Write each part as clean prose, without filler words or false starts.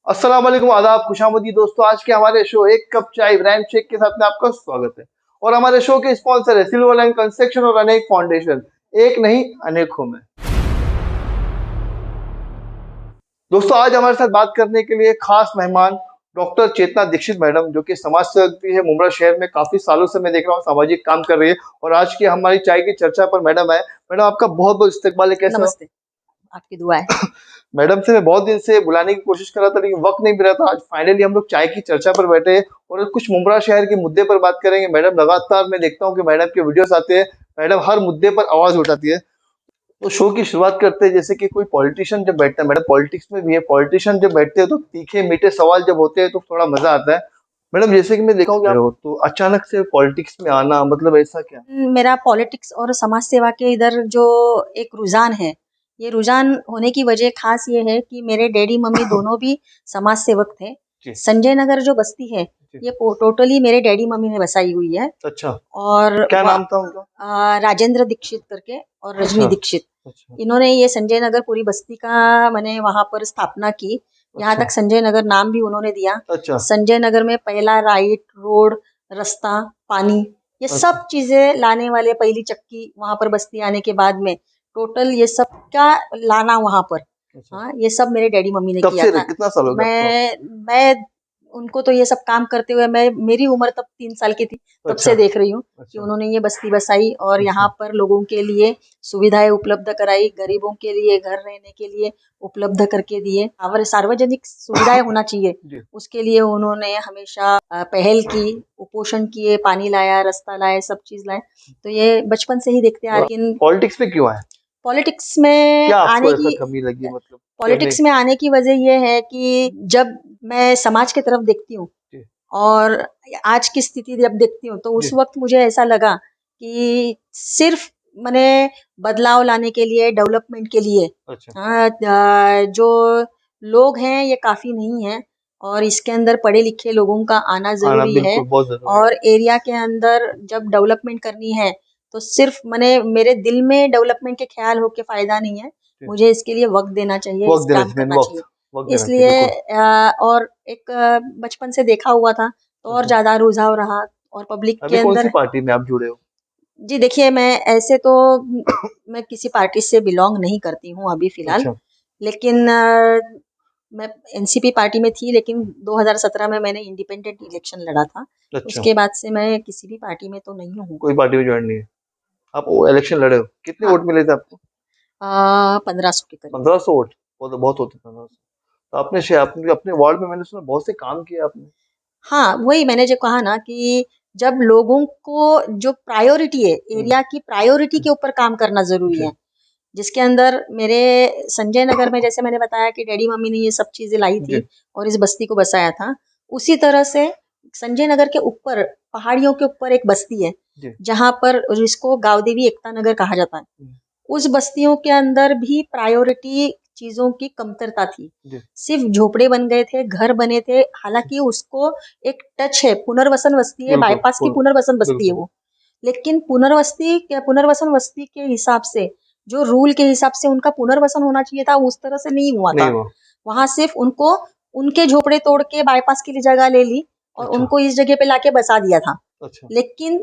अस्सलाम वालेकुम, आदाब, खुशामदी दोस्तों। आज के हमारे शो एक कप चाय इब्राहिम शेख के साथ में आपका स्वागत है। और हमारे शो के स्पॉन्सर है सिल्वर लाइन कंस्ट्रक्शन और अनेक फाउंडेशन। एक नहीं अनेकों में। दोस्तों आज हमारे साथ बात करने के लिए खास मेहमान डॉक्टर चेतना दीक्षित मैडम, जो कि समाज सेवक भी है। मुंब्रा शहर में काफी सालों से मैं देख रहा हूँ सामाजिक काम कर रही है। और आज की हमारी चाय की चर्चा पर मैडम है। मैडम आपका बहुत बहुत इस्तकबाल है, कैसे हो? नमस्ते। आपकी दुआ है। मैडम से मैं बहुत दिन से बुलाने की कोशिश कर रहा था, लेकिन वक्त नहीं मिल रहा था। आज फाइनली हम लोग चाय की चर्चा पर बैठे हैं और कुछ मुंब्रा शहर के मुद्दे पर बात करेंगे। मैडम लगातार मैं देखता हूँ कि मैडम के वीडियोस आते हैं, मैडम हर मुद्दे पर आवाज उठाती है। तो शो की शुरुआत करते हैं जैसे कि कोई पॉलिटिशियन जब बैठता है, मैडम पॉलिटिक्स में भी है, पॉलिटिशियन जब बैठते हैं तो तीखे मीठे सवाल जब होते हैं तो थोड़ा मजा आता है। मैडम जैसे कि मैं देखा हूँ कि आप तो अचानक से पॉलिटिक्स में आना, मतलब ऐसा क्या? मेरा पॉलिटिक्स और समाज सेवा के इधर जो एक रुझान है, ये रुझान होने की वजह खास ये है कि मेरे डैडी मम्मी दोनों भी समाज सेवक थे। जी संजय नगर जो बस्ती है, जी। ये टोटली मेरे डैडी मम्मी ने बसाई हुई है। अच्छा, और क्या नाम था उनका? राजेंद्र दीक्षित करके और रजनी अच्छा दीक्षित, अच्छा इन्होंने ये संजय नगर पूरी बस्ती का मैंने वहां पर स्थापना की। यहाँ अच्छा तक संजय नगर नाम भी उन्होंने दिया। अच्छा संजय नगर में पहला राइट रोड, रास्ता, पानी, ये अच्छा सब चीजें लाने वाले, पहली चक्की वहां पर बस्ती आने के बाद में टोटल ये सब का लाना वहां पर, अच्छा। हाँ, ये सब मेरे डैडी मम्मी ने कब किया से था। कितना साल हो गया आपको? मैं उनको तो ये सब काम करते हुए, मैं मेरी उम्र तब 3 साल की थी, तब अच्छा से देख रही हूँ कि अच्छा उन्होंने ये बस्ती बसाई और अच्छा यहाँ पर लोगों के लिए सुविधाएं उपलब्ध कराई, गरीबों के लिए घर रहने के लिए उपलब्ध करके दिए। और सार्वजनिक सुविधाएं होना चाहिए, जी। उसके लिए उन्होंने हमेशा पहल की, उपोषण किए, पानी लाया, रास्ता लाए, सब चीज लाए। तो ये बचपन से ही देखते आ रहे। लेकिन पॉलिटिक्स में क्यों आए? पॉलिटिक्स में क्या आपको आने ऐसा की कमी लगी, मतलब करने? पॉलिटिक्स में आने की वजह यह है कि जब मैं समाज की तरफ देखती हूँ जी और आज की स्थिति जब देखती हूँ, तो जी। उस वक्त मुझे ऐसा लगा कि सिर्फ मैंने बदलाव लाने के लिए, डेवलपमेंट के लिए, अच्छा हाँ, जो लोग हैं ये काफी नहीं है और इसके अंदर पढ़े लिखे लोगों का आना आना जरूरी है। बिल्कुल बहुत जरूरी है। और एरिया के अंदर जब डेवलपमेंट करनी है तो सिर्फ मैंने मेरे दिल में डेवलपमेंट के ख्याल हो के फायदा नहीं है, जी। मुझे इसके लिए वक्त देना चाहिए, वक्त इस देना काम चाहिए, करना वक्त चाहिए। वक्त देना चाहिए इसलिए बिल्कुल। और एक बचपन से देखा हुआ था तो और अच्छा, ज्यादा रुझाव रहा और पब्लिक के अभी कौन सी अंदर। पार्टी में आप जुड़े हो? जी देखिए, मैं ऐसे तो मैं किसी पार्टी से बिलोंग नहीं करती हूँ अभी फिलहाल, अच्छा लेकिन मैं एनसीपी पार्टी में थी, लेकिन 2017 में मैंने इंडिपेंडेंट इलेक्शन लड़ा था। अच्छा। उसके बाद से मैं किसी भी पार्टी में तो नहीं हूँ। कोई पार्टी में ज्वाइन नहीं है? आप इलेक्शन लड़े हो, कितने हाँ, वोट मिले थे आपको? 1500 के करीब। 1500 वोट? वो तो बहुत होते 1500। तो आपने शहर अपने अपने वार्ड में मैंने सुना बहुत से काम किए आपने। हाँ, वही मैंने जो कहा ना कि जब लोगों को जो प्रायोरिटी है, हम्म, एरिया की प्रायोरिटी के ऊपर काम करना ज़रूरी जी है। जिसके अंदर मेरे संजय नगर में जैसे मैंने बताया कि डैडी मम्मी ने ये सब चीज़ें लाई जी थी और इस बस्ती को बसाया था। उसी तरह से संजय नगर के ऊपर, पहाड़ियों के ऊपर एक बस्ती है, जी। जहाँ पर जिसको गाँव देवी एकता नगर कहा जाता है। हम्म, उस बस्तियों के अंदर भी प्रायोरिटी चीज़ों की कमतरता थी। जी सिर्फ झोपड़े बन गए थे, घर बने थे, जी। हालाँकि उसको एक टच है, पुनर्वसन बस्ती है, बिल्कुल बाईपास की पुनर्वसन बस्ती है बिल्कुल। वो। लेकिन पुनर्वसन बस्ती के हिसाब से, जो रूल के हिसाब से उनका पुनर्वसन होना चाहिए था, उस तरह से नहीं हुआ नहीं था। हुआ। वहाँ सिर्फ उनको उनके झोपड़े तोड़ के बाईपास के लिए जगह ले ली और अच्छा उनको इस जगह पे लाके बसा दिया था। अच्छा। लेकिन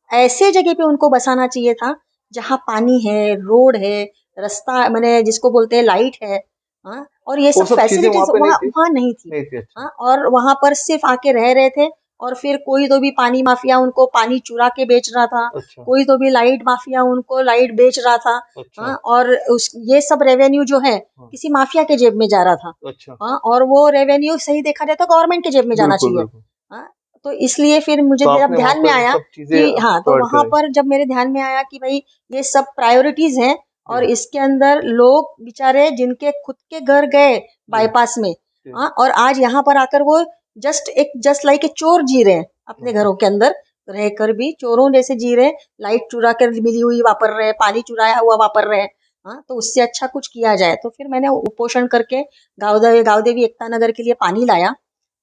ऐसे जगह पे उनको बसाना चाहिए था जहाँ पानी है, रोड है, रास्ता माने जिसको बोलते हैं लाइट है, हाँ, और ये वो सब सब चीजें वहां फैसिलिटीज पे नहीं वहाँ थी? वहाँ नहीं थी। नहीं थी, अच्छा। हाँ, और वहां पर सिर्फ आके रह रहे थे और फिर कोई तो भी पानी माफिया उनको पानी चुरा के बेच रहा था, अच्छा कोई तो भी लाइट माफिया उनको लाइट बेच रहा था। अच्छा। हाँ, और उस ये सब रेवेन्यू जो है हाँ, किसी माफिया के जेब में जा रहा था। अच्छा। हाँ, और वो रेवेन्यू सही देखा जाए तो गवर्नमेंट के जेब में जाना बिल्कुल चाहिए। बिल्कुल। हाँ, तो इसलिए फिर मुझे तो जब आपने वहां ध्यान में पर आया सब चीजें कि हाँ, तो प्रोवाइड वहां कराई? पर जब मेरे ध्यान में आया कि भाई ये सब प्रायोरिटीज हैं और जी इसके अंदर लोग बेचारे जिनके खुद के घर गए जी बाईपास में, जी। हाँ, और आज यहाँ पर आकर वो जस्ट लाइक ए चोर जी रहे हैं, अपने अच्छा घरों के अंदर रहकर भी चोरों जैसे जी रहे हैं, लाइट चुरा कर मिली हुई वापर रहे हैं, पानी चुराया हुआ वापर रहे हैं। हाँ, तो उससे अच्छा कुछ किया जाए, तो फिर मैंने उपोषण करके गाँव देवी एकता नगर के लिए पानी लाया।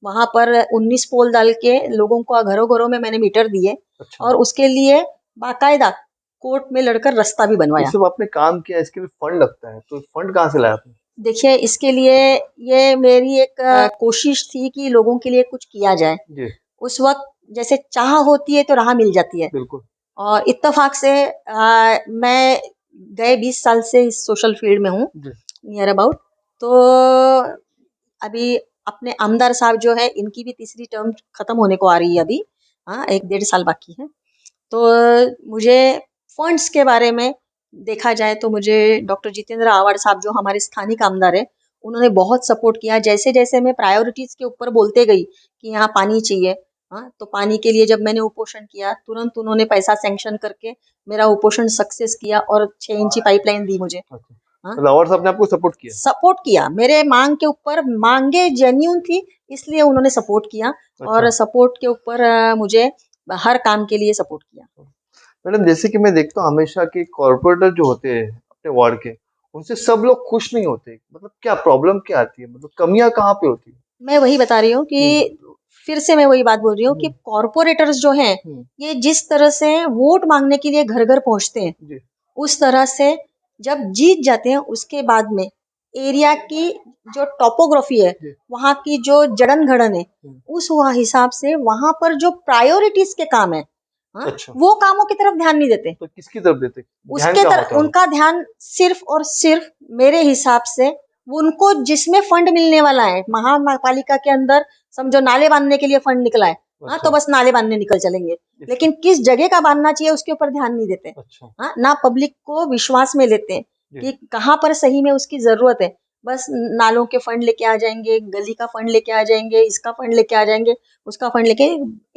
वहां पर 19 पोल डाल के लोगों को घरों घरों में मैंने मीटर दिए अच्छा। और उसके लिए बाकायदा कोर्ट में लड़कर रास्ता भी ये बनवाया। सब आपने काम किया, इसके लिए फंड लगता है, तो फंड कहाँ से लाया आपने? देखिए, इसके लिए ये मेरी एक कोशिश थी कि लोगों के लिए कुछ किया जाए। जी उस वक्त जैसे चाह होती है तो राह मिल जाती है। बिल्कुल। और इत्तेफाक से मैं गए 20 साल से इस सोशल फील्ड में हूँ, जी नियर अबाउट। तो अभी अपने आमदार साहब जो है, इनकी भी तीसरी टर्म खत्म होने को आ रही है अभी। हाँ, 1 डेढ़ साल बाकी है। तो मुझे फंड्स के बारे में देखा जाए तो मुझे डॉक्टर जितेंद्र आवाड़ साहब जो हमारे स्थानिक आमदार है, उन्होंने बहुत सपोर्ट किया। जैसे जैसे मैं प्रायोरिटीज के ऊपर बोलते गई कि यहाँ पानी चाहिए, हाँ, तो पानी के लिए जब मैंने उपोषण किया, तुरंत उन्होंने पैसा सैंक्शन करके मेरा उपोषण सक्सेस किया और 6 इंची पाइपलाइन दी मुझे। अच्छा, हाँ, मतलब और साहब ने आपको सपोर्ट किया। सपोर्ट किया मेरे मांग के ऊपर। मांगे जेन्यून थी, इसलिए उन्होंने सपोर्ट किया। अच्छा और सपोर्ट के ऊपर मुझे हर काम के लिए सपोर्ट किया। मैडम, जैसे कि मैं देखता हूँ हमेशा कि कॉर्पोरेटर जो होते हैं अपने वार्ड के, उनसे सब लोग खुश नहीं होते। मतलब क्या प्रॉब्लम क्या आती है, मतलब कमियां कहाँ पे होती है? मैं वही बता रही हूँ हम्म कि फिर से मैं वही बात बोल रही हूँ कि हम्म कॉरपोरेटर्स जो हैं, हम्म, ये जिस तरह से वोट मांगने के लिए घर घर पहुंचते हैं, जी उस तरह से जब जीत जाते हैं उसके बाद में एरिया की जो टोपोग्राफी है, जी वहाँ की जो जड़न घड़न है, हम्म, उस हिसाब से वहां पर जो प्रायोरिटीज के काम है, हाँ, अच्छा, वो कामों की तरफ ध्यान नहीं देते। तो किसकी तरफ देते, ध्यान उसके कहाँ तरफ होता है उनका उनका? ध्यान सिर्फ और सिर्फ मेरे हिसाब से उनको जिसमें फंड मिलने वाला है, महापालिका के अंदर समझो नाले बांधने के लिए फंड निकला है, हाँ, तो अच्छा, बस नाले बांधने निकल चलेंगे। इसका, लेकिन किस जगह का बांधना चाहिए उसके ऊपर ध्यान नहीं देते। अच्छा, हाँ, ना पब्लिक को विश्वास में लेते हैं जी कि कहाँ पर सही में उसकी जरूरत है। बस नालों के फंड लेके आ जाएंगे, गली का फंड लेके आ जाएंगे, इसका फंड लेके आ जाएंगे, उसका फंड लेके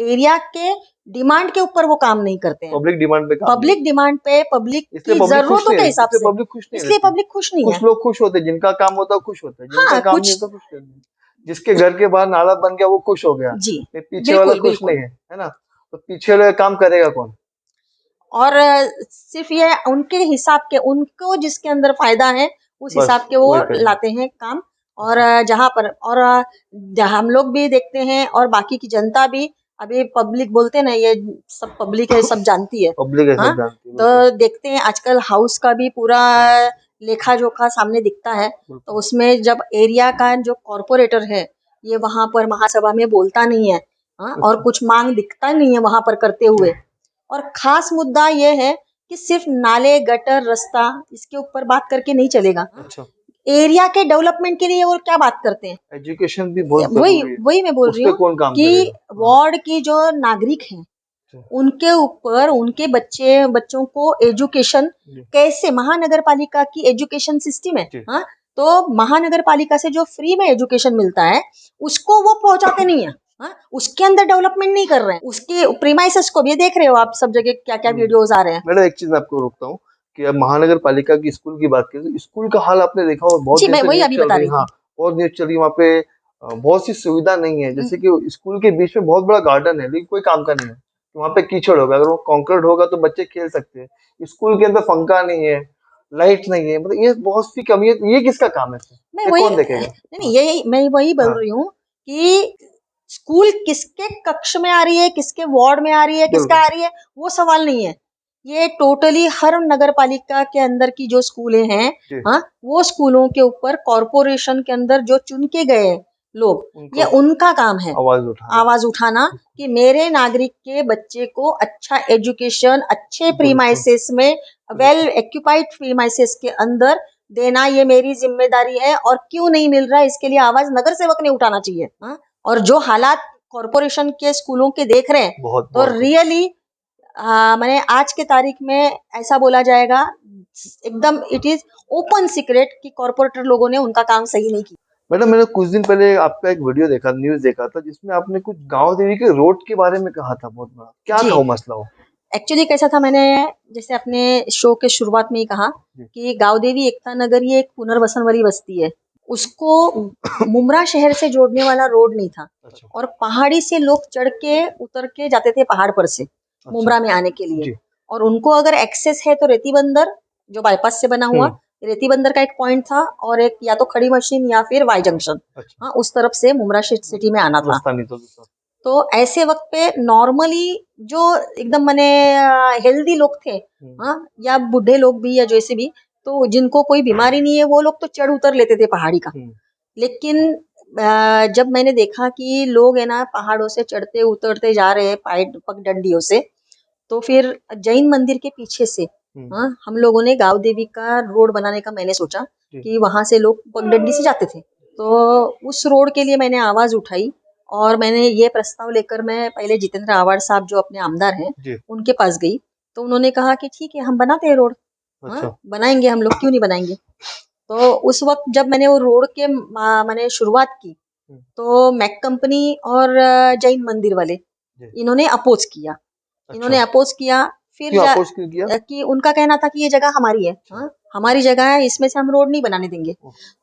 एरिया के डिमांड के ऊपर वो काम नहीं करते हैं। पब्लिक डिमांड पे काम नहीं पब्लिक होता, डिमांड पे, पब्लिक इसलिए की पब्लिक खुश जरूरतों नहीं के रहती, हिसाब इसलिए से, पब्लिक खुश नहीं इसलिए रहती। पब्लिक खुश नहीं है। कुछ लोग खुश होते हैं, जिनका काम होता है खुश होता है, जिनका हाँ, काम नहीं कुछ होता खुश नहीं है। जिसके घर के बाहर नाला बन गया वो खुश हो गया, जी, ये पीछे वाला बिल्कुल खुश नहीं बिल्कुल। है ना? तो पीछे वाला काम करेगा कौन? और सिर्फ ये उनके हिसाब के, उनको जिसके अंदर फायदा है उस बस हिसाब के वो वही करेगा। लाते हैं काम। और अच्छा, जहां पर और हम लोग भी देखते हैं और बाकी की जनता भी, अभी पब्लिक बोलते हैं ना, ये सब पब्लिक है, सब जानती है। पब्लिक है, हाँ, सब जानती है, बिल्कुल तो देखते हैं आजकल हाउस का भी पूरा लेखा जोखा सामने दिखता है। तो बिल्कुल। उसमें जब एरिया का जो कॉरपोरेटर है, ये वहां पर महासभा में बोलता नहीं है, हाँ, और अच्छा, कुछ मांग दिखता नहीं है वहां पर करते जी, हुए। और खास मुद्दा ये है कि सिर्फ नाले गटर रास्ता इसके ऊपर बात करके नहीं चलेगा। अच्छा, एरिया के डेवलपमेंट के लिए वो क्या बात करते हैं? एजुकेशन भी बहुत वही जरूरी है, वही मैं बोल उस रही पे हूँ कौन काम कि करेगा? हाँ, वार्ड की जो नागरिक हैं, अच्छा, उनके ऊपर उनके बच्चों को एजुकेशन जी कैसे, महानगर पालिका की एजुकेशन सिस्टम है, जी, हाँ, तो महानगर पालिका से जो फ्री में एजुकेशन मिलता है उसको वो पहुंचाते नहीं है। हाँ, उसके अंदर डेवलपमेंट नहीं कर रहे हैं, उसके प्रीमाइसेस को भी देख रहे हो आप, सब जगह क्या क्या हम्म। वीडियोस आ रहे हैं। मैडम, एक चीज मैं आपको रोकता हूँ कि अब महानगर पालिका की स्कूल की बात करें तो स्कूल का हाल आपने देखा होगा, बहुत जी, दिन मैं से वही न्यूज अभी चल बता रही है। रही हाँ, थी। बहुत न्यूज चल रही है वहाँ पे। बहुत सी सुविधा नहीं है, जैसे कि स्कूल के बीच में बहुत बड़ा गार्डन है लेकिन कोई काम का नहीं है। तो वहाँ पे कीचड़ होगा, अगर वो कंक्रीट होगा तो बच्चे खेल सकते हैं। स्कूल के अंदर पंखा नहीं है, लाइट नहीं है, मतलब ये बहुत सी कमी है। तो ये किसका काम है फिर? मैं ये वही कौन देखेगा? नहीं नहीं, हाँ यही मैं वही बोल हाँ, रही हूँ कि स्कूल किसके कक्ष में आ रही है, किसके वार्ड में आ रही है, किसका बिल्कुल आ रही है, वो सवाल नहीं है। ये टोटली हर नगर पालिका के अंदर की जो स्कूलें हैं, जी, हाँ, वो स्कूलों के ऊपर कॉरपोरेशन के अंदर जो चुन के गए लोग, ये उनको उनका काम है आवाज उठाना। आवाज उठाना कि मेरे नागरिक के बच्चे को अच्छा एजुकेशन, अच्छे बिल्कुल प्रीमाइसेस में, वेल बिल्कुल एक्यूपाइड प्रीमाइसेस के अंदर देना, ये मेरी जिम्मेदारी है। और क्यों नहीं मिल रहा है इसके लिए आवाज नगर सेवक ने उठाना चाहिए। हाँ? और जो हालात कॉरपोरेशन के स्कूलों के देख रहे हैं, बहुत तो बहुत है। रियली मैंने आज के तारीख में ऐसा बोला जाएगा, एकदम इट इज ओपन सीक्रेट कि कॉरपोरेटर लोगों ने उनका काम सही नहीं किया। मैडम, मैंने कुछ दिन पहले आपका एक वीडियो देखा, न्यूज देखा था, जिसमें आपने कुछ गांव देवी के रोड के बारे में कहा था। बहुत बड़ा क्या जी, था वो मसला हो? एक्चुअली कैसा था, मैंने जैसे अपने शो के शुरुआत में ही कहा जी कि गांव देवी एकता नगर ये एक पुनर्वसन वाली बस्ती है। उसको मुमरा शहर से जोड़ने वाला रोड नहीं था। अच्छा और पहाड़ी से लोग चढ़ के उतर के जाते थे पहाड़ पर से अच्छा, मुमरा में आने के लिए। जी और उनको अगर एक्सेस है तो रेती बंदर जो बाईपास से बना हुआ, हम्म, रेती बंदर का एक पॉइंट था, और एक या तो खड़ी मशीन या फिर वाई जंक्शन, अच्छा, हाँ, उस तरफ से मुमरा सिटी में आना था। रास्ता नहीं था दूसरा। तो ऐसे वक्त पे नॉर्मली जो एकदम मने हेल्दी लोग थे, हम्म, हाँ, या बूढ़े लोग भी या जैसे भी, तो जिनको कोई बीमारी नहीं है वो लोग तो चढ़ उतर लेते थे पहाड़ी का। लेकिन जब मैंने देखा कि लोग है ना पहाड़ों से चढ़ते उतरते जा रहे हैं पगडंडियों से, तो फिर जैन मंदिर के पीछे से हम लोगों ने गांव देवी का रोड बनाने का मैंने सोचा कि वहां से लोग पगडंडी से जाते थे। तो उस रोड के लिए मैंने आवाज उठाई और मैंने ये प्रस्ताव लेकर मैं पहले जितेंद्र आवाड़ साहब जो अपने आमदार हैं उनके पास गई। तो उन्होंने कहा कि ठीक है हम बनाते हैं रोड, बनाएंगे हम लोग, क्यों नहीं बनाएंगे। तो उस वक्त जब मैंने वो रोड के मैंने शुरुआत की तो मैक कंपनी और जैन मंदिर वाले इन्होंने अपोज किया। इन्होंने अपोज किया फिर कि उनका कहना था कि ये जगह हमारी है, हमारी जगह है, इसमें से हम रोड नहीं बनाने देंगे।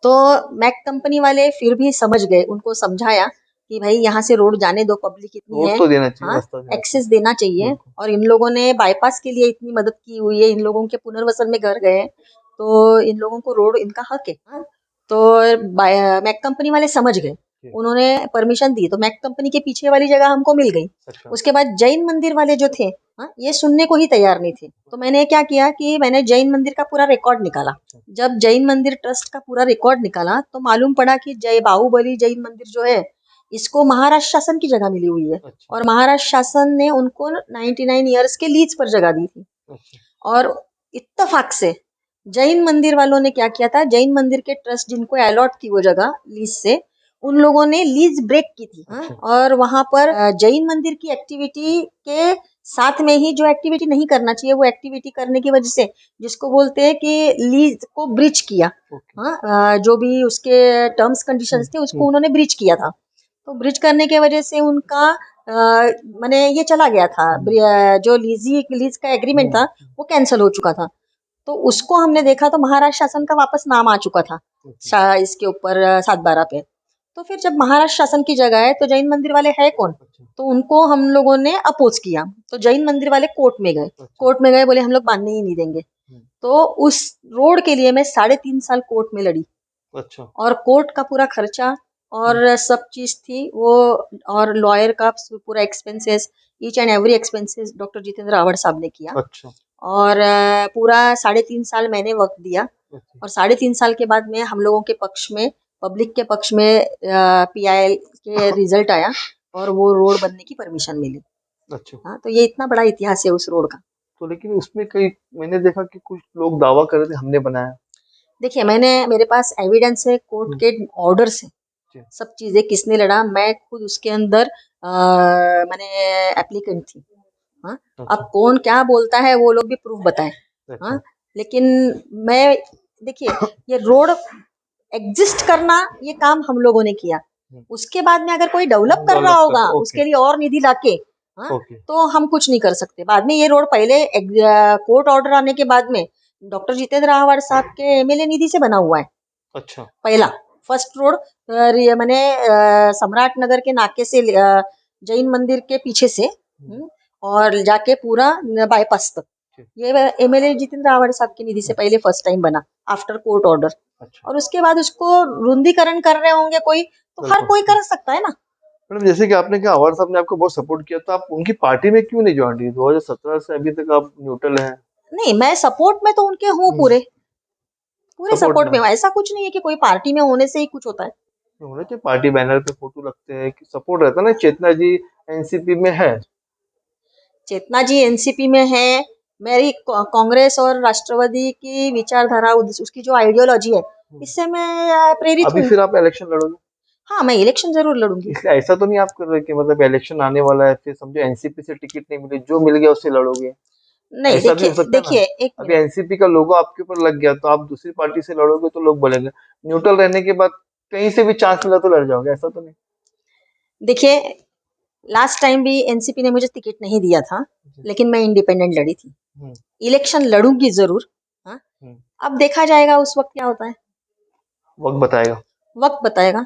तो मैक कंपनी वाले फिर भी समझ गए, उनको समझाया कि भाई यहाँ से रोड जाने दो, पब्लिक इतनी है, तो देना चाहिए, एक्सेस देना चाहिए। और इन लोगों ने बाईपास के लिए इतनी मदद की हुई है, इन लोगों के पुनर्वसन में घर गए, तो इन लोगों को रोड इनका हक है। तो मैक कंपनी वाले समझ गए, उन्होंने परमिशन दी, तो मैक कंपनी के पीछे वाली जगह हमको मिल गई। उसके बाद जैन मंदिर वाले जो थे ये सुनने को ही तैयार नहीं थे। तो मैंने क्या किया कि मैंने जैन मंदिर का पूरा रिकॉर्ड निकाला। जब जैन मंदिर ट्रस्ट का पूरा रिकॉर्ड निकाला तो मालूम पड़ा कि जय बाहुबली जैन मंदिर जो है इसको महाराष्ट्र शासन की जगह मिली हुई है। और महाराष्ट्र शासन ने उनको 99 ईयर्स के लीज पर जगह दी थी। और इत्तेफाक से जैन मंदिर वालों ने क्या किया था, जैन मंदिर के ट्रस्ट जिनको अलॉट थी वो जगह लीज से, उन लोगों ने लीज ब्रेक की थी। और वहां पर जैन मंदिर की एक्टिविटी के साथ में ही जो एक्टिविटी नहीं करना चाहिए वो एक्टिविटी करने की वजह से, जिसको बोलते हैं कि लीज को ब्रीच किया, जो भी उसके टर्म्स कंडीशंस थे उसको उन्होंने ब्रीच किया था। तो ब्रीच करने की वजह से उनका माने ये चला गया था, जो लीज का एग्रीमेंट था वो कैंसिल हो चुका था। तो उसको हमने देखा तो महाराष्ट्र शासन का वापस नाम आ चुका था इसके ऊपर 7/12 पे। तो फिर जब महाराष्ट्र शासन की जगह है तो जैन मंदिर वाले है कौन, तो उनको हम लोगों ने अपोज किया। तो जैन मंदिर वाले कोर्ट में गए, बोले हम लोग बांधने ही नहीं देंगे। तो उस रोड के लिए मैं 3.5 साल कोर्ट में लड़ी। और कोर्ट का पूरा खर्चा और सब चीज थी वो, और लॉयर का पूरा expenses, each and every expenses doctor Jitendra Awhad sahab ने किया। और पूरा 3.5 साल मैंने वक्त दिया। और 3.5 साल के बाद में हम लोगों के पक्ष में, पब्लिक के पक्ष में PIL के रिजल्ट आया और वो रोड बनने की परमिशन मिली। हाँ, तो ये इतना बड़ा इतिहास है उस रोड का। तो लेकिन उसमें कई मैंने देखा कि कुछ लोग दावा कर रहे थे हमने बनाया। देखिए मेरे पास एविडेंस है, कोर्ट के ऑर्डर्स है, सब चीजें किसने लड़ा, मैं खुद उसके अंदर मैंने एप्लीकेंट थी। हाँ, अब कौन क्या बोलता है वो लोग भी प्रूफ बताए। हाँ, लेकिन मैं देखिए ये रोड एग्जिस्ट करना ये काम हम लोगों ने किया। उसके बाद में अगर कोई डेवलप कर रहा होगा उसके लिए और निधि लाके, तो हम कुछ नहीं कर सकते। बाद में ये रोड पहले कोर्ट ऑर्डर आने के बाद में डॉक्टर जितेंद्र आवाड़ साहब के MLA निधि से बना हुआ है। अच्छा, पहला फर्स्ट रोड मैंने सम्राट नगर के नाके से जैन मंदिर के पीछे से और जाके पूरा बाईपास तक, ये MLA जितेंद्र आवाड़ साहब की निधि से पहले फर्स्ट टाइम बना आफ्टर कोर्ट ऑर्डर। और उसके बाद उसको रुंदीकरण कर रहे होंगे कोई, तो हर कोई कर सकता है ना। मैडम जैसे कि आपने कहा आवाड़ साहब ने आपको बहुत सपोर्ट किया, तो आप उनकी पार्टी में क्यों नहीं ज्वाइन की? 2017 से अभी तक आप न्यूट्रल हैं। नहीं, मैं सपोर्ट में तो उनके हूँ, पूरे सपोर्ट में। ऐसा कुछ नहीं है कि कोई पार्टी में होने से ही कुछ होता है। होने चाहिए, पार्टी बैनर पे फोटो लगते हैं कि सपोर्ट रहता है ना। चेतना जी NCP में है, चेतना जी NCP में है। मेरी कांग्रेस और राष्ट्रवादी की विचारधारा, उसकी जो आइडियोलॉजी है, इससे मैं प्रेरित हूँ। अभी फिर आप इलेक्शन लड़ोगे? हाँ, मैं इलेक्शन जरूर लड़ूंगी। इसलिए ऐसा तो नहीं आप कर रहे कि मतलब इलेक्शन आने वाला है फिर समझो NCP से टिकट नहीं मिले, जो मिल गया उससे लड़ोगे? नहीं, ऐसा भी हो सकता है देखिए ना। अभी NCP का लोगो आपके ऊपर लग गया तो आप दूसरी पार्टी से लड़ोगे तो लोग बोलेंगे, न्यूट्रल रहने के बाद कहीं से भी चांस मिला तो लड़ जाओगे, ऐसा तो नहीं? देखिए लास्ट टाइम भी NCP ने मुझे टिकट नहीं दिया था, लेकिन मैं इंडिपेंडेंट लड़ी थी। इलेक्शन लड़ूंगी जरूर। हाँ, अब देखा जाएगा उस वक्त क्या होता है, वक्त बताएगा। वक्त बताएगा।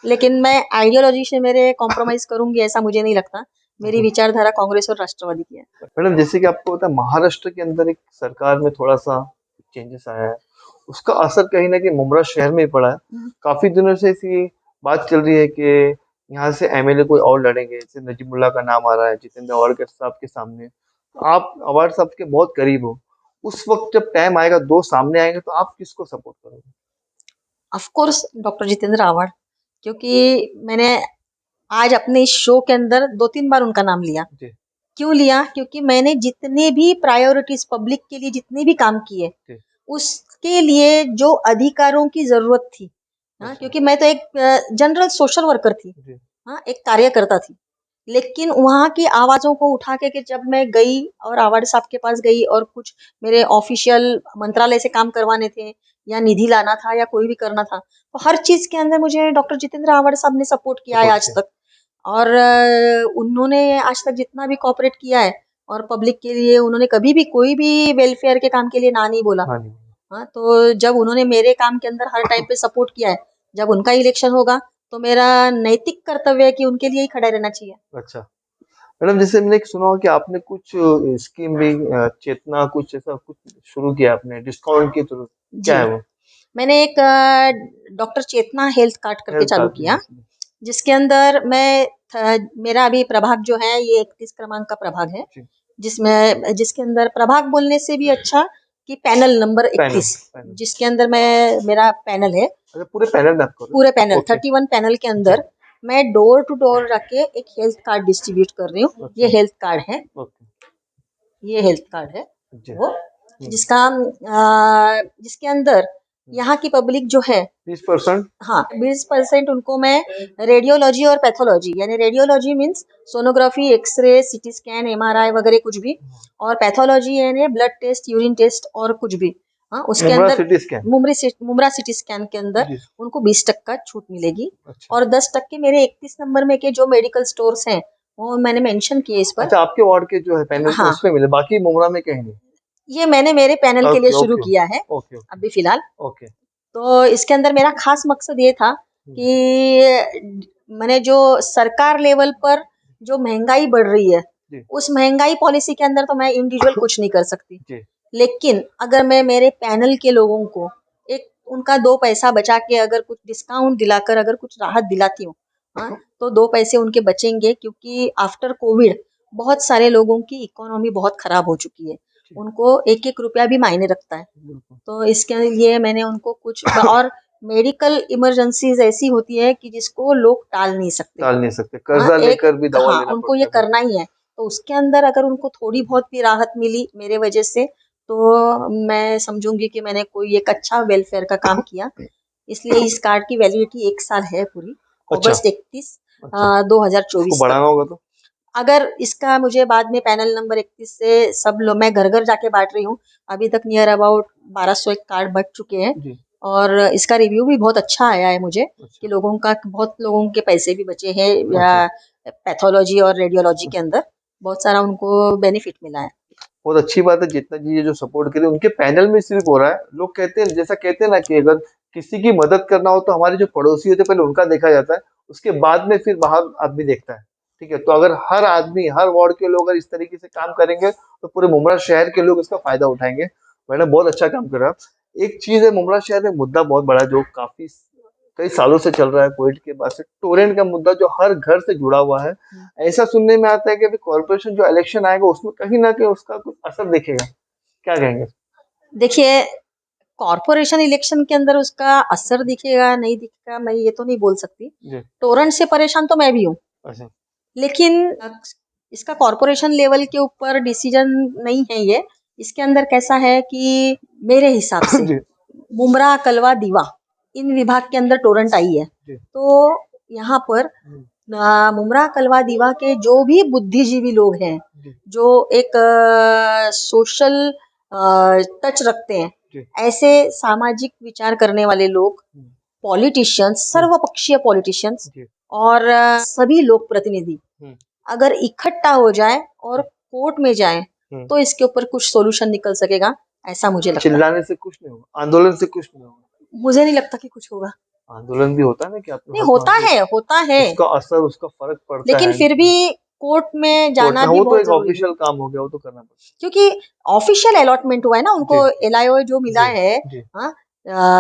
लेकिन मैं आइडियोलॉजी से मेरे कॉम्प्रोमाइज करूंगी ऐसा मुझे नहीं लगता। मेरी विचारधारा कांग्रेस और राष्ट्रवादी की है। मैडम जैसे कि आपको पता है महाराष्ट्र के अंदर एक सरकार में थोड़ा सा चेंजेस आया है, उसका असर कहीं ना कहीं मुंब्रा शहर में ही पड़ा है। काफी दिनों से ऐसी बात चल रही है कि यहाँ से MLA कोई और लड़ेंगे, जैसे नजीमुल्ला का नाम आ रहा है जितेंद्र आवाड़ साहब के सामने। आप आवाड़ साहब के बहुत करीब हो, उस वक्त जब टाइम आएगा, दो सामने आएंगे, तो आप किसको सपोर्ट करोगे? Of course doctor Jitendra Awhad, क्योंकि मैंने आज अपने इस शो के अंदर 2-3 बार उनका नाम लिया। जी क्यों लिया? क्योंकि मैंने जितने भी प्रायोरिटीज पब्लिक के लिए जितने भी काम किए, जी। उसके लिए जो अधिकारों की जरूरत थी, हाँ, अच्छा। क्योंकि मैं तो एक जनरल सोशल वर्कर थी, जी हाँ, एक कार्यकर्ता थी। लेकिन वहाँ की आवाजों को उठा के जब मैं गई और आव्हाड साहब के पास गई और कुछ मेरे ऑफिशियल मंत्रालय से काम करवाने थे या निधि लाना था या कोई भी करना था, तो हर चीज के अंदर मुझे डॉक्टर जितेंद्र आव्हाड साहब ने सपोर्ट किया है सपोर्ट आज किया। तक। और उन्होंने आज तक जितना भी कॉपरेट किया है और पब्लिक के लिए उन्होंने कभी भी कोई भी वेलफेयर के काम के लिए ना नहीं बोला। हाँ जी। हाँ, तो जब उन्होंने मेरे काम के अंदर हर टाइम पे सपोर्ट किया है, जब उनका इलेक्शन होगा तो मेरा नैतिक कर्तव्य है कि उनके लिए ही खड़ा रहना चाहिए। अच्छा मैडम, जैसे मैंने एक सुना हो कि आपने कुछ स्कीम भी चेतना कुछ ऐसा कुछ शुरू किया आपने डिस्काउंट के थ्रू, जी, क्या है वो? मैंने एक डॉक्टर चेतना हेल्थ कार्ड करके हेल्थ चालू कार्ड किया, जी। जिसके अंदर मेरा अभी प्रभाग जो है ये 31 क्रमांक का प्रभाग है, जी। जिसके अंदर प्रभाग बोलने से भी अच्छा कि पैनल नंबर पैनल 31, पैनल जिसके अंदर मेरा पैनल है। अच्छा, पूरे पैनल में आप करो। पूरे पैनल ओके। 31 पैनल के जी। अंदर मैं डोर टू डोर जाके एक हेल्थ कार्ड डिस्ट्रीब्यूट कर रही हूँ। ये अच्छा। हेल्थ कार्ड है, ओके। ये हेल्थ कार्ड है जी। वो, जिसके अंदर यहाँ की पब्लिक जो है, 20%। हाँ, 20% उनको मैं रेडियोलॉजी और पैथोलॉजी, यानी radiology means sonography, x-ray, CT scan, MRI वगैरह कुछ भी, और पैथोलॉजी यानी ब्लड टेस्ट, यूरिन टेस्ट और कुछ भी, हाँ, उसके मुमरा अंदर CT scan. Mumbra CT scan के अंदर जी। उनको 20% छूट मिलेगी। अच्छा। और 10% मेरे 31 नंबर में के जो मेडिकल स्टोर्स हैं वो मैंने मेंशन किए इस पर। अच्छा, आपके वार्ड के जो है पैनल के हाँ, उसमें मिले, बाकी मुमरा में कहीं नहीं? ये मैंने मेरे पैनल के लिए ओके शुरू ओके किया है ओके ओके अभी फिलहाल। ओके। तो इसके अंदर मेरा खास मकसद ये था हम्म, कि मैंने जो सरकार लेवल पर जो महंगाई बढ़ रही है, जी उस महंगाई पॉलिसी के अंदर तो मैं इंडिविजुअल कुछ नहीं कर सकती। जी। लेकिन अगर मैं मेरे पैनल के लोगों को एक उनका 2 पैसा बचा के अगर कुछ डिस्काउंट दिलाकर अगर कुछ राहत दिलाती हूँ, हाँ, तो 2 पैसे उनके बचेंगे, क्योंकि आफ्टर कोविड बहुत सारे लोगों की इकोनॉमी बहुत खराब हो चुकी है। जी, उनको एक-एक रुपया भी मायने रखता है। बिल्कुल। तो इसके लिए मैंने उनको कुछ और मेडिकल इमरजेंसीज ऐसी होती है कि जिसको लोग टाल नहीं सकते। टाल नहीं सकते, हाँ, कर्जा एक लेकर भी दवा हाँ, लेना उनको पड़ता ये है, करना बिल्कुल। ही है। तो उसके अंदर अगर उनको थोड़ी बहुत भी राहत मिली मेरे वजह से, तो मैं समझूंगी कि मैंने कोई एक अच्छा वेलफेयर का काम किया। इसलिए इस कार्ड की वैलिडिटी 1 साल है पूरी, अच्छा। अगस्त 31 अच्छा, इसको 2024 तक। बढ़ाना होगा तो? अगर इसका मुझे बाद में पैनल नंबर 31 से सब लोग, मैं घर घर जाके बांट रही हूँ, अभी तक नियर अबाउट 1201 कार्ड बट चुके हैं। जी। और इसका रिव्यू भी बहुत अच्छा आया है मुझे, कि अच्छा बहुत लोगों के पैसे भी बचे हैं या अच्छा पैथोलॉजी और रेडियोलॉजी के अच्छा। अंदर बहुत सारा उनको बेनिफिट मिला है। बहुत अच्छी बात है, जितना जी ये जो सपोर्ट करे उनके पैनल में सिर्फ हो रहा है। लोग कहते हैं, जैसा कहते हैं ना कि अगर किसी की मदद करना हो तो हमारे जो पड़ोसी होते हैं पहले उनका देखा जाता है, उसके बाद में फिर बाहर आदमी देखता है। ठीक है, तो अगर हर आदमी हर वार्ड के लोग अगर इस तरीके से काम करेंगे तो पूरे मुमरा शहर के लोग इसका फायदा उठाएंगे। मैडम बहुत अच्छा काम कर रहा है। एक चीज है, मुमरा शहर में मुद्दा बहुत बड़ा है जो काफी कई सालों से चल रहा है, कोविड के बाद से टोरेंट का मुद्दा जो हर घर से जुड़ा हुआ है। ऐसा सुनने में आता है कि अभी कॉर्पोरेशन जो इलेक्शन आएगा उसमें कहीं ना कहीं उसका कुछ असर दिखेगा, क्या कहेंगे? देखिए, कॉरपोरेशन इलेक्शन के अंदर उसका असर दिखेगा नहीं दिखेगा मैं ये तो नहीं बोल सकती। जी। टोरेंट से परेशान तो मैं भी हूँ, अच्छा। लेकिन इसका कॉरपोरेशन लेवल के ऊपर डिसीजन नहीं है ये। इसके अंदर कैसा है कि मेरे हिसाब से जी मुमरा, कलवा, दीवा इन विभाग के अंदर टोरेंट आई है। जी। तो यहाँ पर मुमरा, कलवा, दीवा के जो भी बुद्धिजीवी लोग हैं, जी जो एक सोशल टच रखते हैं, जी। ऐसे सामाजिक विचार करने वाले लोग, हम्म, पॉलिटिशियंस, हम्म, सर्वपक्षीय पॉलिटिशियंस जी। और सभी लोक प्रतिनिधि हम्म, अगर इकट्ठा हो जाए और कोर्ट में जाए, हम्म। तो इसके ऊपर कुछ सॉल्यूशन निकल सकेगा, ऐसा मुझे लगता है। चिल्लाने से कुछ नहीं होगा, आंदोलन से कुछ नहीं होगा। मुझे नहीं लगता कि कुछ होगा। आंदोलन भी होता है ना कि आपके नहीं, हक मांगे, होता है, उसका असर उसका फर्क पड़ता लेकिन है। फिर भी कोर्ट में कोर्ट जाना में भी वो तो बहुत एक जरूरी है, ऑफिशियल काम हो गया, वो तो करना पड़ता क्योंकि ऑफिशियल अलॉटमेंट हुआ है ना है। उनको, एलआईओ जो मिला जी है, जी हाँ,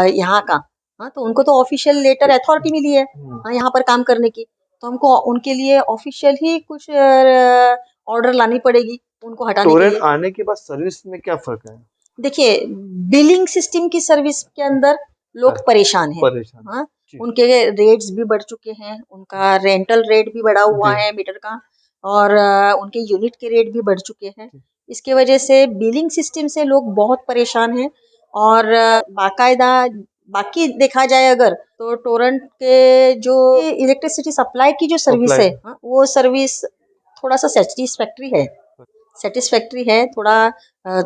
यहाँ का, हाँ, तो उनको तो ऑफिशियल लेटर अथॉरिटी मिली है, जी। हाँ, यहाँ पर काम करने की। तो हमको उनके लिए ऑफिशियल ही कुछ ऑर्डर लानी पड़ेगी उनको हटाने के टोरेंट लिए। आने के बाद सर्विस में क्या फर्क है? देखिए, बिलिंग सिस्टम की सर्विस के अंदर लोग परेशान हैं। परेशान हाँ, जी उनके रेट्स भी बढ़ चुके हैं, उनका रेंटल रेट भी बढ़ा हुआ जी है मीटर का, और उनके यूनिट के रेट भी बढ़ चुके हैं। जी इसके वजह से बिलिंग सिस्टम से लोग बहुत परेशान हैं, और बाकायदा बाकी देखा जाए अगर तो टोरंट के जो इलेक्ट्रिसिटी सप्लाई की जो सर्विस सप्लाई है, हाँ, वो सर्विस थोड़ा सा सेटिस्फैक्ट्री है थोड़ा,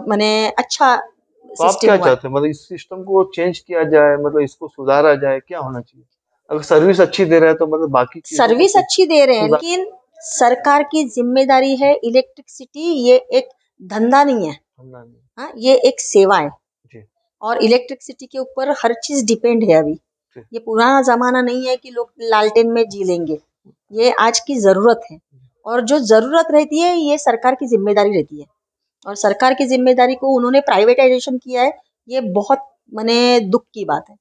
माने अच्छा तो आप सिस्टम क्या हुआ है। चाहते हैं मतलब इस सिस्टम को चेंज किया जाए मतलब इसको सुधारा जाए क्या होना चाहिए अगर सर्विस अच्छी दे रहा है तो मतलब बाकी चीजों को सर्विस अच्छी दे रहे हैं, सुधार लेकिन सरकार की जिम्मेदारी है। इलेक्ट्रिसिटी ये एक धंधा नहीं है, करना नहीं हाँ, ये एक सेवा है। जी और इलेक्ट्रिसिटी के ऊपर हर चीज डिपेंड है अभी। जी ये पुराना जमाना नहीं है कि लोग लालटेन में जी लेंगे, ये आज की जरूरत है। और जो जरूरत रहती है ये सरकार की जिम्मेदारी रहती है, और सरकार की जिम्मेदारी को उन्होंने प्राइवेटाइजेशन किया है। ये बहुत माने दुख की बात है।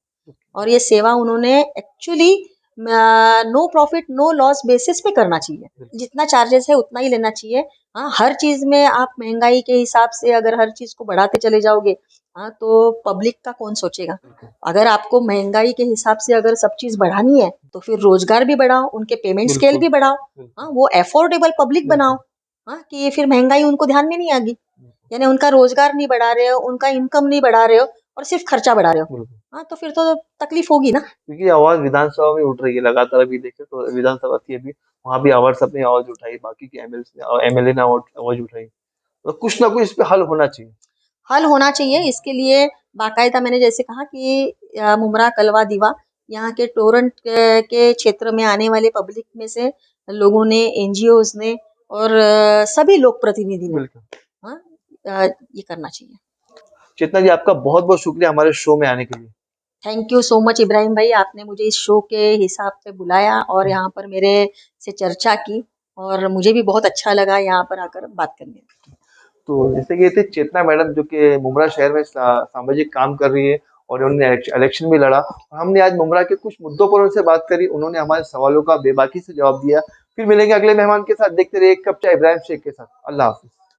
और ये सेवा उन्होंने actually no profit no loss basis पे करना चाहिए। बिल्कुल जितना चार्जेस है उतना ही लेना चाहिए। हाँ, हर चीज में आप महंगाई के हिसाब से अगर हर चीज को बढ़ाते चले जाओगे, हाँ, तो पब्लिक का कौन सोचेगा। बिल्कुल अगर आपको महंगाई के हिसाब से अगर सब चीज बढ़ानी है तो फिर रोजगार भी बढ़ाओ, उनके पेमेंट स्केल बिल्कुल भी बढ़ाओ। हाँ, बिल्कुल वो अफोर्डेबल पब्लिक बनाओ। बिल्कुल हाँ, कि फिर महंगाई उनको ध्यान में नहीं आएगी। यानी उनका रोजगार नहीं बढ़ा रहे हो, उनका इनकम नहीं बढ़ा रहे हो, और सिर्फ खर्चा बढ़ा रहे हो। बिल्कुल हाँ, तो फिर तो तकलीफ होगी ना। क्योंकि आवाज विधानसभा में उठ रही है लगातार अभी देखें तो विधानसभा थी अभी वहां भी आवाज अपनी आवाज उठाई बाकी के एमएलए ने आवाज उठाई तो कुछ ना कुछ इस पे हल होना चाहिए हल होना चाहिए। इसके लिए बाकायदा मैंने जैसे कहा कि मुमरा कलवा दीवा यहाँ के टोरंट के क्षेत्र में आने वाले पब्लिक में से लोगों ने, एनजीओज ने, और सभी लोक प्रतिनिधि ने, बिल्कुल हाँ, ये करना चाहिए। चेतना जी आपका बहुत बहुत शुक्रिया हमारे शो में आने के लिए thank you so much Ibrahim भाई, आपने मुझे इस शो के हिसाब से बुलाया और यहाँ पर मेरे से चर्चा की, और मुझे भी बहुत अच्छा लगा यहाँ पर आकर बात करने में। तो जैसे कि ये थे चेतना मैडम जो कि मुमरा शहर में सामाजिक काम कर रही है और उन्होंने इलेक्शन भी लड़ा और हमने आज मुमरा के कुछ मुद्दों पर उनसे बात करी उन्होंने हमारे सवालों का बेबाकी से जवाब दिया फिर मिलेंगे अगले मेहमान के साथ देखते रहिए कब चाहे इब्राहिम शेख के साथ अल्लाह हाफिज